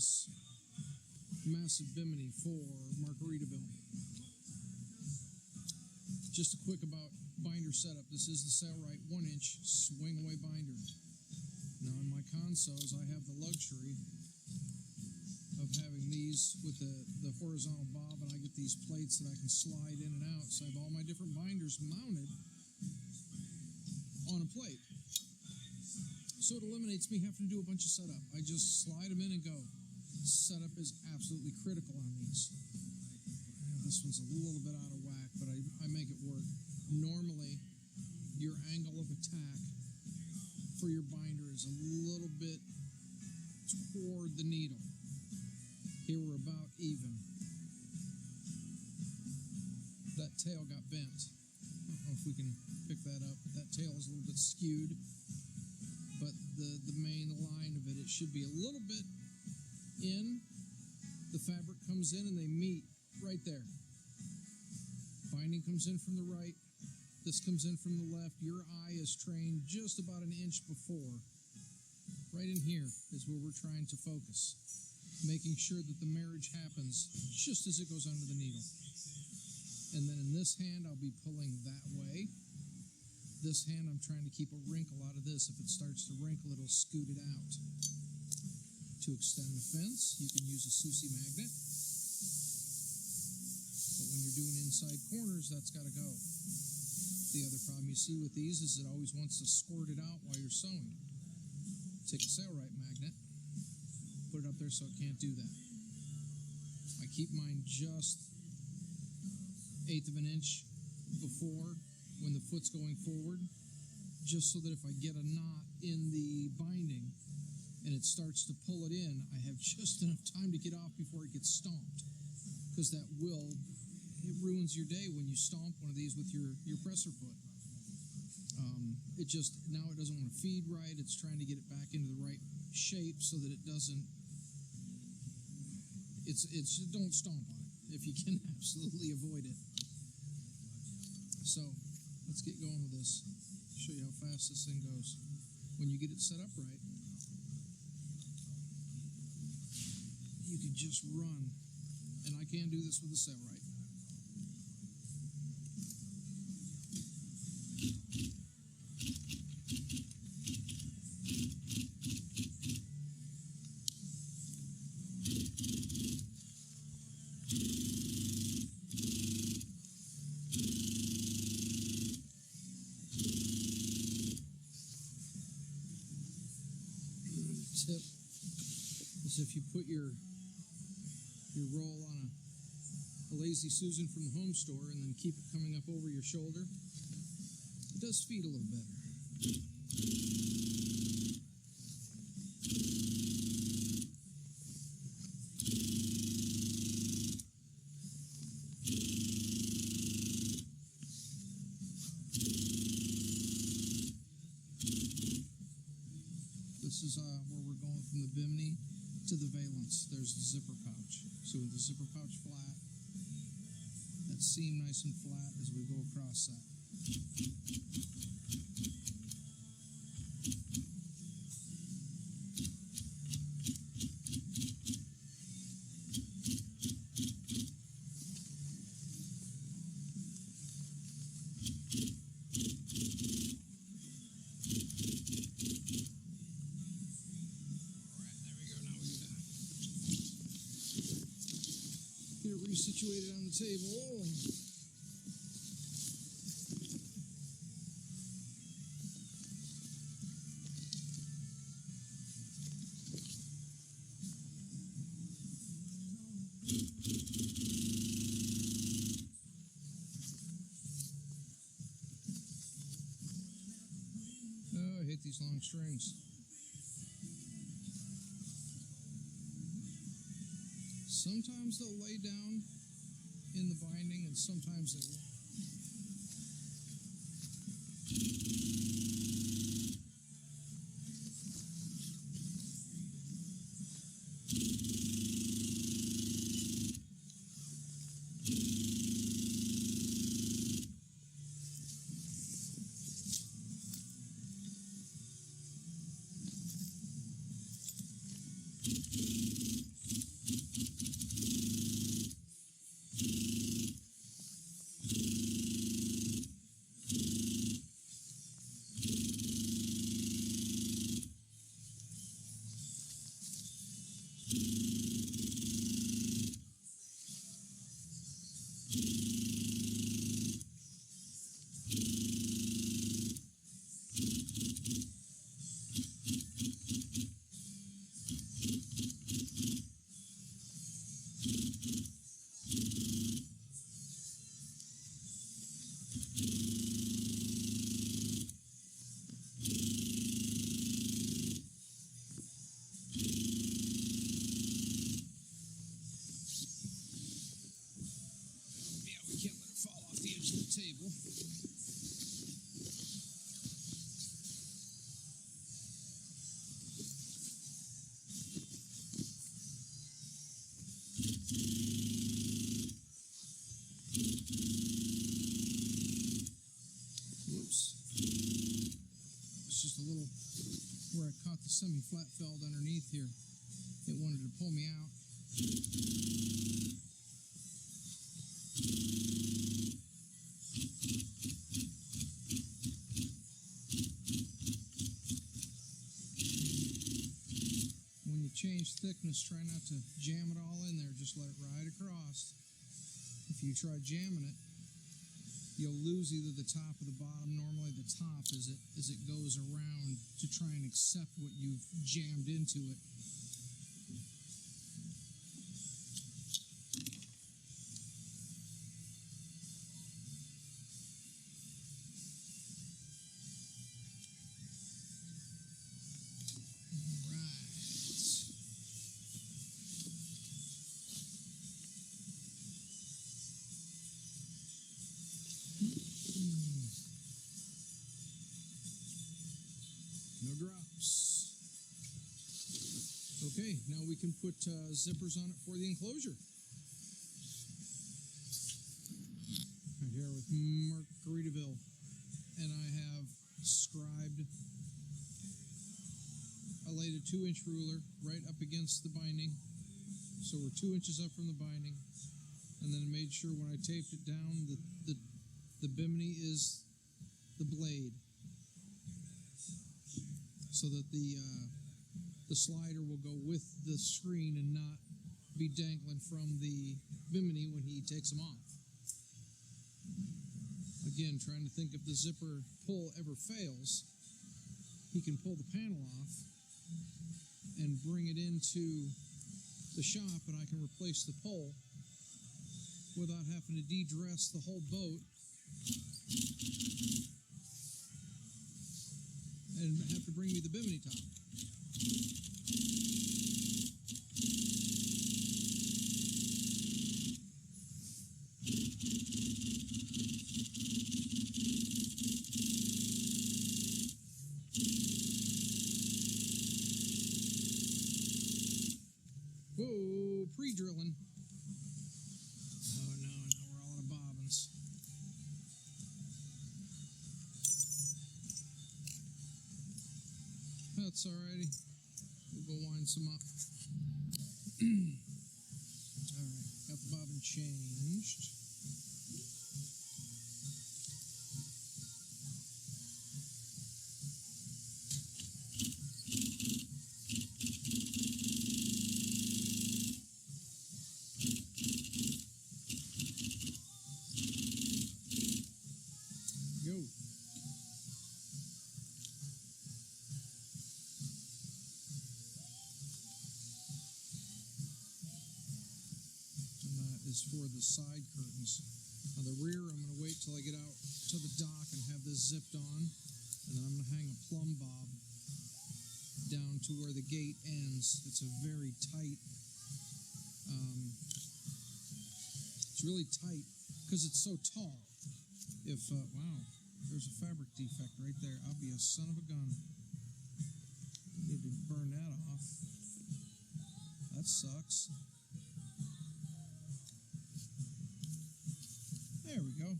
this massive bimini for Markaritaville. Just a quick about binder setup. This is the Sailrite 1-inch swing away binder. Now in my consos, I have the luxury of having these with the horizontal bob, and I get these plates that I can slide in and out. So I have all my different binders mounted on a plate. So it eliminates me having to do a bunch of setup. I just slide them in and go. Setup is absolutely critical on these. This one's a little bit out of whack, but I make it work. Normally, your angle of attack for your binder is a little bit toward the needle. Here we're about even. That tail got bent. I don't know if we can pick that up, but that tail is a little bit skewed. But the main line of it, it should be a little bit in. The fabric comes in and they meet right there. Binding comes in from the right. This comes in from the left. Your eye is trained just about an inch before. Right in here is where we're trying to focus. Making sure that the marriage happens just as it goes under the needle. And then in this hand, I'll be pulling that way. This hand, I'm trying to keep a wrinkle out of this. If it starts to wrinkle, it'll scoot it out. To extend the fence, you can use a Susi magnet. But when you're doing inside corners, that's got to go. The other problem you see with these is it always wants to squirt it out while you're sewing. Take a Sailrite magnet, put it up there so it can't do that. I keep mine just 1/8 of an inch before when the foot's going forward, just so that if I get a knot in the binding and it starts to pull it in, I have just enough time to get off before it gets stomped. Because it ruins your day when you stomp one of these with your presser foot. Now it doesn't want to feed right. It's trying to get it back into the right shape so that it doesn't. Don't stomp on it if you can absolutely avoid it. So let's get going with this. Show you how fast this thing goes. When you get it set up right, you can just run. And I can do this with the Sailrite. Tip is if you put your roll on a Lazy Susan from the home store and then keep it coming up over your shoulder, it does feed a little better. This is where we're going from the bimini to the valance. There's the zipper pouch. So with the zipper pouch flat, that seam nice and flat as we go across that. Get it resituated on the table. Oh, I hate these long strings. Sometimes they'll lay down in the binding, and sometimes they won't. Table. Whoops. It's just a little where I caught the semi-flat feld underneath here. It wanted to pull me out. When you change thickness, try not to jam it all in there. Just let it ride across. If you try jamming it, you'll lose either the top or the bottom. Normally the top as it goes around to try and accept what you've jammed into it. No drops. Okay, now we can put zippers on it for the enclosure. Right here with Markaritaville, and I have scribed. I laid a 2-inch ruler right up against the binding, so we're 2 inches up from the binding, and then I made sure when I taped it down, the bimini is the blade, so that the slider will go with the screen and not be dangling from the bimini when he takes them off. Again, trying to think if the zipper pull ever fails, he can pull the panel off and bring it into the shop, and I can replace the pole without having to de-dress the whole boat and have to bring me the bimini top. Whoa, pre-drilling. Oh no, now we're all out of bobbins. That's alrighty. We'll go wind some up. Alright, got the bobbin changed. Go. Is for the side curtains. On the rear, I'm going to wait till I get out to the dock and have this zipped on, and then I'm going to hang a plumb bob down to where the gate ends. It's a very tight, it's really tight because it's so tall. If, wow, there's a fabric defect right there. I'll be a son of a gun. Need to burn that off. That sucks. There we go.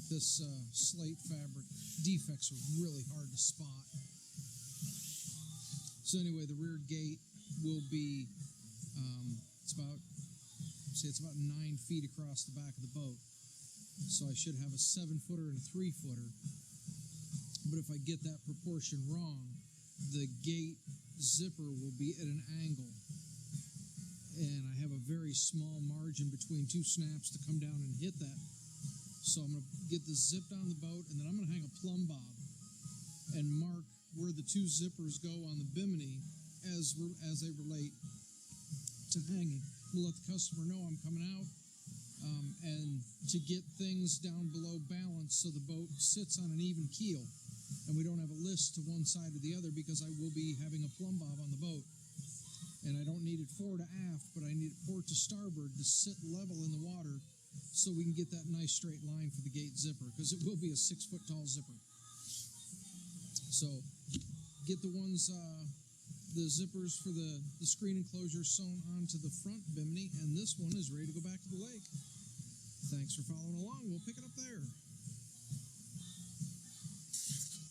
This slate fabric defects are really hard to spot. So anyway, the rear gate will be, it's about 9 feet across the back of the boat. So I should have a 7-footer and a 3-footer. But if I get that proportion wrong, the gate zipper will be at an angle. And I have a very small margin between two snaps to come down and hit that. So I'm going to get this zipped on the boat, and then I'm going to hang a plumb bob and mark where the two zippers go on the bimini as they relate to hanging. We'll let the customer know I'm coming out, and to get things down below balance so the boat sits on an even keel and we don't have a list to one side or the other, because I will be having a plumb bob on the boat. And I don't need it fore to aft, but I need it port to starboard to sit level in the water so we can get that nice straight line for the gate zipper, because it will be a 6-foot tall zipper. So get the ones, the zippers for the screen enclosure sewn onto the front bimini, and this one is ready to go back to the lake. Thanks for following along. We'll pick it up there.